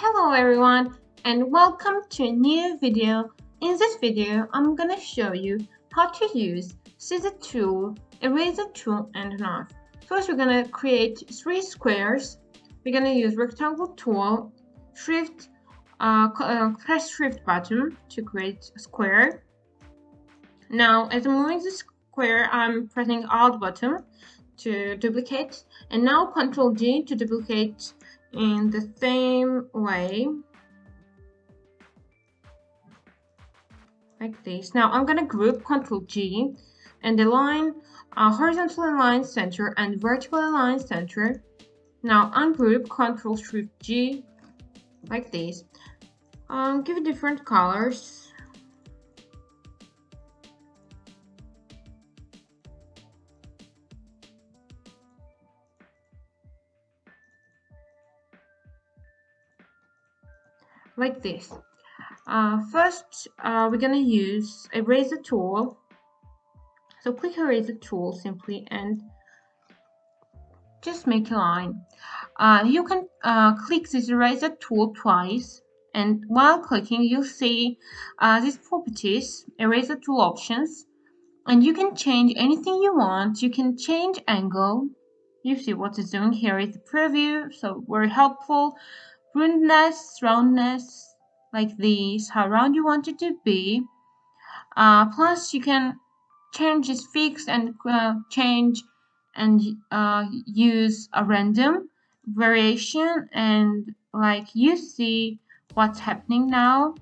Hello everyone and welcome to a new video. In this video, I'm gonna show you how to use scissor tool, eraser tool and a knife. First, we're gonna create 3 squares. We're gonna use rectangle tool, press shift button to create a square. Now, as I'm moving the square, I'm pressing alt button to duplicate, and now Ctrl D to duplicate in the same way, like this. Now I'm gonna group Ctrl G and align horizontal align center and vertical align center. Now ungroup Ctrl Shift G, like this. Give it different colors. Like this. First, we're gonna use eraser tool. So click eraser tool simply and just make a line. You can click this eraser tool twice, and while clicking, you'll see these properties, eraser tool options, and you can change anything you want. You can change angle. You see what it's doing here is the preview, so very helpful. Roundness, like this, how round you want it to be. Plus, you can change this fix and change and use a random variation, and like you see what's happening now.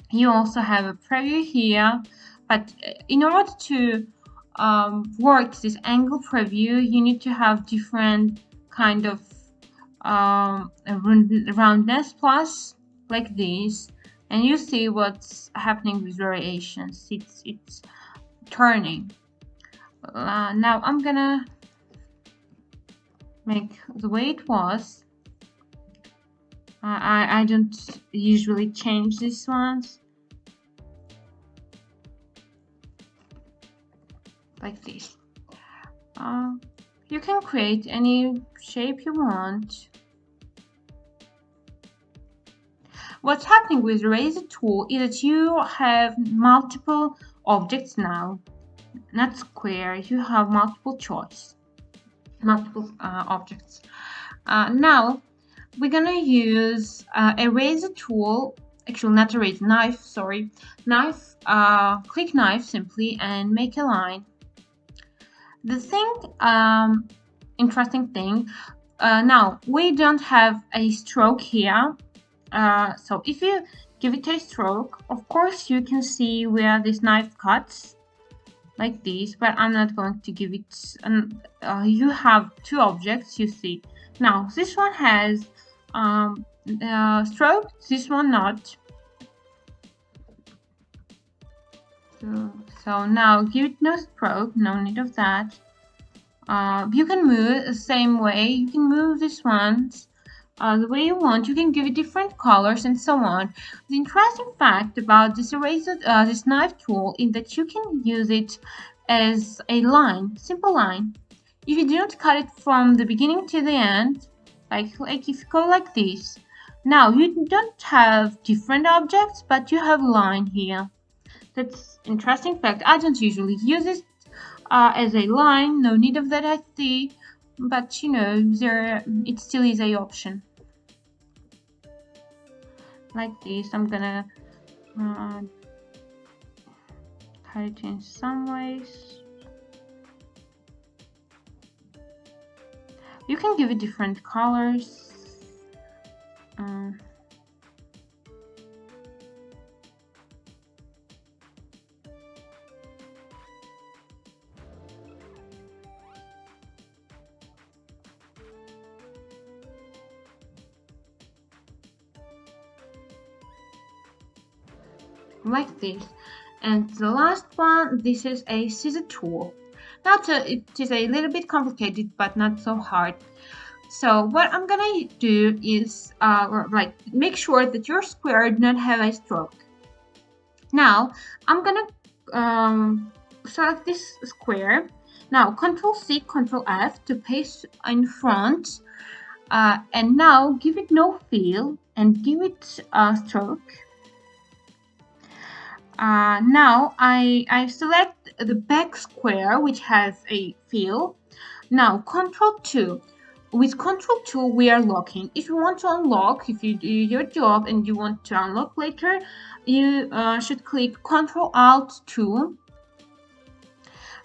You also have a preview here, but in order to work this angle preview, you need to have different kind of roundness plus, like this, and you see what's happening with variations. It's turning. Now I'm gonna make the way it was. I don't usually change these ones, like this. You can create any shape you want. What's happening with the eraser tool is that you have multiple objects now, not square. You have multiple choice, multiple objects. Now we're gonna use eraser tool. Actually, not eraser, knife. Sorry, knife. Click knife simply and make a line. The thing, interesting thing. Now we don't have a stroke here. So if you give it a stroke, of course you can see where this knife cuts, like this, but I'm not going to give it you have 2 objects, you see. Now this one has stroke, this one not. So now give it no stroke, no need of that. You can move the same way, you can move these ones the way you want. You can give it different colors and so on. The interesting fact about this eraser, this knife tool, is that you can use it as a line, simple line. If you do not cut it from the beginning to the end, like if you go like this, now you don't have different objects, but you have line here. That's interesting fact. I don't usually use it as a line. No need of that, I see. But you know, it still is a option. Like this, I'm gonna cut it in some ways. You can give it different colors. Like this. And the last one, this is a scissor tool. It is a little bit complicated, but not so hard. So what I'm gonna do is make sure that your square does not have a stroke. Now I'm gonna select this square. Now Ctrl C, Ctrl F to paste in front And now give it no fill and give it a stroke. Now I select the back square which has a fill. Now Control 2. With Control 2 we are locking. If you want to unlock, if you do your job and you want to unlock later, you should click Control Alt 2.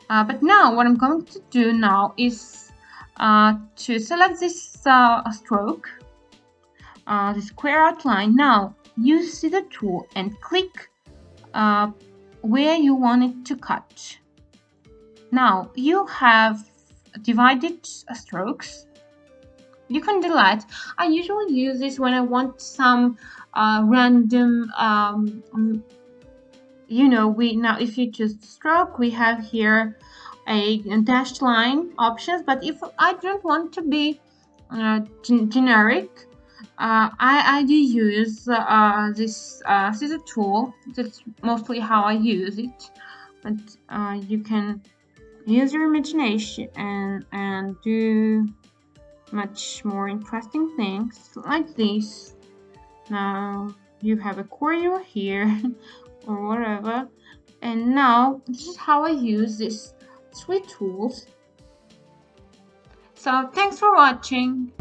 But now what I'm going to do now is to select this stroke, the square outline. Now use Scissor tool and click where you want it to cut. Now you have divided strokes. You can delete. I usually use this when I want some random now if you just stroke, we have here a dashed line options, but if I don't want to be generic, I do use this scissor tool. That's mostly how I use it, but you can use your imagination and do much more interesting things like this. Now you have a corridor here or whatever, and now this is how I use these three tools. So thanks for watching.